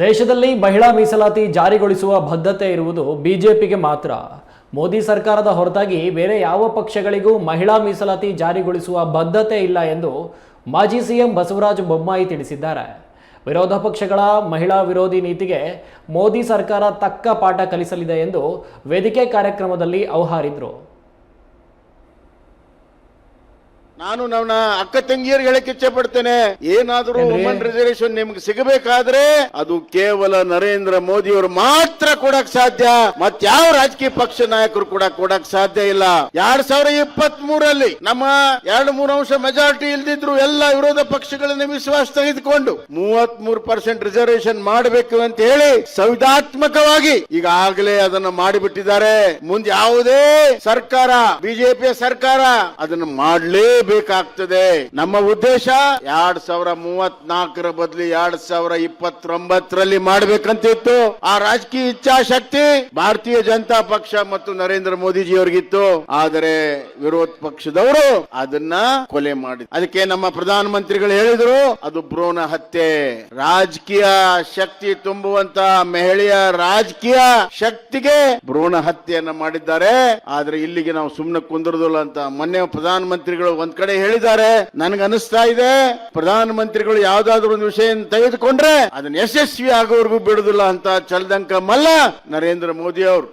ದೇಶದಲ್ಲಿ ಮಹಿಳಾ ಮೀಸಲಾತಿ ಜಾರಿಗೊಳಿಸುವ ಬದ್ಧತೆ ಇರುವುದು ಬಿಜೆಪಿಗೆ ಮಾತ್ರ. ಮೋದಿ ಸರ್ಕಾರದ ಹೊರತಾಗಿ ಬೇರೆ ಯಾವ ಪಕ್ಷಗಳಿಗೂ ಮಹಿಳಾ ಮೀಸಲಾತಿ ಜಾರಿಗೊಳಿಸುವ ಬದ್ಧತೆ ಇಲ್ಲ ಎಂದು ಮಾಜಿ ಸಿಎಂ ಬಸವರಾಜ ಬೊಮ್ಮಾಯಿ ತಿಳಿಸಿದ್ದಾರೆ. ವಿರೋಧ ಪಕ್ಷಗಳ ಮಹಿಳಾ ವಿರೋಧಿ ನೀತಿಗೆ ಮೋದಿ ಸರ್ಕಾರ ತಕ್ಕ ಪಾಠ ಕಲಿಸಲಿದೆ ಎಂದು ವೇದಿಕೆ ಕಾರ್ಯಕ್ರಮದಲ್ಲಿ ಔಹಾರಿದ್ರು. ನಾನು ನನ್ನ ಅಕ್ಕ ತಂಗಿಯರಿಗೆ ಹೇಳಕ್ಕೆ ಇಚ್ಛೆ ಪಡ್ತೇನೆ, ಏನಾದರೂ ವುಮನ್ ರಿಸರ್ವೇಶನ್ ನಿಮ್ಗೆ ಸಿಗಬೇಕಾದ್ರೆ ಅದು ಕೇವಲ ನರೇಂದ್ರ ಮೋದಿ ಅವರು ಮಾತ್ರ ಕೊಡಕ್ ಸಾಧ್ಯ. ಮತ್ ಯಾವ ರಾಜಕೀಯ ಪಕ್ಷ ನಾಯಕರು ಕೂಡ ಕೊಡಕ್ ಸಾಧ್ಯ ಇಲ್ಲ. 2023 ನಮ್ಮ 2-3 ಅಂಶ ಮೆಜಾರಿಟಿ ಇಲ್ದಿದ್ರು ಎಲ್ಲ ವಿರೋಧ ಪಕ್ಷಗಳನ್ನ ವಿಶ್ವಾಸ ತೆಗೆದುಕೊಂಡು 33% ರಿಸರ್ವೇಶನ್ ಮಾಡಬೇಕು ಅಂತ ಹೇಳಿ ಸಂವಿಧಾತ್ಮಕವಾಗಿ ಈಗಾಗಲೇ ಅದನ್ನ ಮಾಡಿಬಿಟ್ಟಿದ್ದಾರೆ. ಮುಂದೆ ಯಾವುದೇ ಸರ್ಕಾರ, ಬಿಜೆಪಿ ಸರ್ಕಾರ ಅದನ್ನು ಮಾಡಲೇಬೇಕಾಗ್ತದೆ. ನಮ್ಮ ಉದ್ದೇಶ 2034 ಬದಲಿ 2029 ಮಾಡಬೇಕಂತಿತ್ತು. ಆ ರಾಜಕೀಯ ಇಚ್ಛಾಶಕ್ತಿ ಭಾರತೀಯ ಜನತಾ ಪಕ್ಷ ಮತ್ತು ನರೇಂದ್ರ ಮೋದಿಜಿ ಅವರಿಗಿತ್ತು. ಆದರೆ ವಿರೋಧ ಪಕ್ಷದವರು ಅದನ್ನ ಕೊಲೆ ಮಾಡಿ, ಅದಕ್ಕೆ ನಮ್ಮ ಪ್ರಧಾನಮಂತ್ರಿಗಳು ಹೇಳಿದ್ರು ಅದು ಭ್ರೂಣ ಹತ್ಯೆ. ರಾಜಕೀಯ ಶಕ್ತಿ ತುಂಬುವಂತ ಮಹಿಳೆಯ ರಾಜಕೀಯ ಶಕ್ತಿಗೆ ಭ್ರೂಣ ಹತ್ಯೆಯನ್ನ ಮಾಡಿದ್ದಾರೆ. ಆದ್ರೆ ಇಲ್ಲಿಗೆ ನಾವು ಸುಮ್ಮನೆ ಕುಂದಿರೋದಿಲ್ಲ ಅಂತ ಮೊನ್ನೆ ಪ್ರಧಾನಮಂತ್ರಿಗಳು ಒಂದ್ ಕಡೆ ಹೇಳಿದ್ದಾರೆ. ನನಗೆ ಅನಿಸ್ತಾ ಇದೆ ಪ್ರಧಾನಮಂತ್ರಿಗಳು ಯಾವ್ದಾದ್ರು ಒಂದು ವಿಷಯ ತೆಗೆದುಕೊಂಡ್ರೆ ಅದನ್ನ ಯಶಸ್ವಿ ಆಗೋವರೆಗೂ ಬಿಡುದಿಲ್ಲ ಅಂತ ಚಲ್ದಂಕ ಮಲ್ಲ ನರೇಂದ್ರ ಮೋದಿ ಅವರು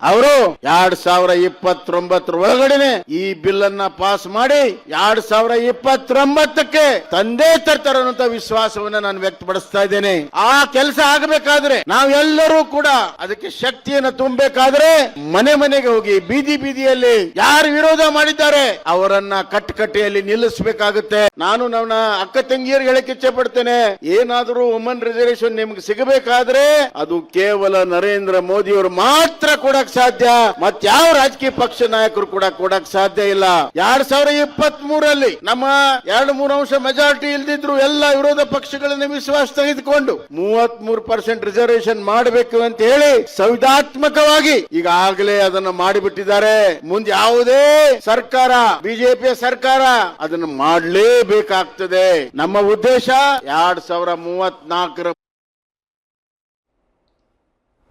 2029 ಒಳಗಡೆನೆ ಈ ಬಿಲ್ ಅನ್ನ ಪಾಸ್ ಮಾಡಿ 2029ಕ್ಕೆ ತಂದೆ ತರ್ತಾರಂತ ವಿಶ್ವಾಸವನ್ನ ನಾನು ವ್ಯಕ್ತಪಡಿಸ್ತಾ ಇದ್ದೇನೆ. ಆ ಕೆಲಸ ಆಗಬೇಕಾದ್ರೆ ನಾವೆಲ್ಲರೂ ಕೂಡ ಅದಕ್ಕೆ ಶಕ್ತಿಯನ್ನು ತುಂಬಬೇಕಾದ್ರೆ ಮನೆ ಮನೆಗೆ ಹೋಗಿ ಬೀದಿ ಬೀದಿಯಲ್ಲಿ ಯಾರು ವಿರೋಧ ಮಾಡಿದ್ದಾರೆ ಅವರನ್ನ ಕಟ್ಟಕಟ್ಟೆಯಲ್ಲಿ ನಿಲ್ಲಿಸಬೇಕಾಗುತ್ತೆ. ನಾನು ನನ್ನ ಅಕ್ಕ ತಂಗಿಯರಿಗೆ ಹೇಳಕ್ಕೆ ಇಚ್ಛೆ ಪಡ್ತೇನೆ, ಏನಾದರೂ ವುಮನ್ ರಿಸರ್ವೇಶನ್ ನಿಮ್ಗೆ ಸಿಗಬೇಕಾದ್ರೆ ಅದು ಕೇವಲ ನರೇಂದ್ರ ಮೋದಿ ಅವರು ಮಾತ್ರ ಕೊಡಕ್ ಸಾಧ್ಯ. ಮತ್ ಯಾವ ರಾಜಕೀಯ ಪಕ್ಷ ನಾಯಕರು ಕೂಡ ಕೊಡಕ್ ಸಾಧ್ಯ ಇಲ್ಲ. 2023 ನಮ್ಮ 2-3 ಅಂಶ ಮೆಜಾರಿಟಿ ಇಲ್ದಿದ್ರು ಎಲ್ಲ ವಿರೋಧ ಪಕ್ಷಗಳನ್ನ ವಿಶ್ವಾಸ ತೆಗೆದುಕೊಂಡು 33% ರಿಸರ್ವೇಶನ್ ಮಾಡಬೇಕು ಅಂತ ಹೇಳಿ ಸಂವಿಧಾತ್ಮಕವಾಗಿ ಈಗಾಗಲೇ ಅದನ್ನು ಮಾಡಿಬಿಟ್ಟಿದ್ದಾರೆ. ಮುಂದೆ ಯಾವುದೇ ಸರ್ಕಾರ, ಬಿಜೆಪಿ ಸರ್ಕಾರ ಅದನ್ನು ಮಾಡಲೇಬೇಕಾಗ್ತದೆ. ನಮ್ಮ ಉದ್ದೇಶ 2034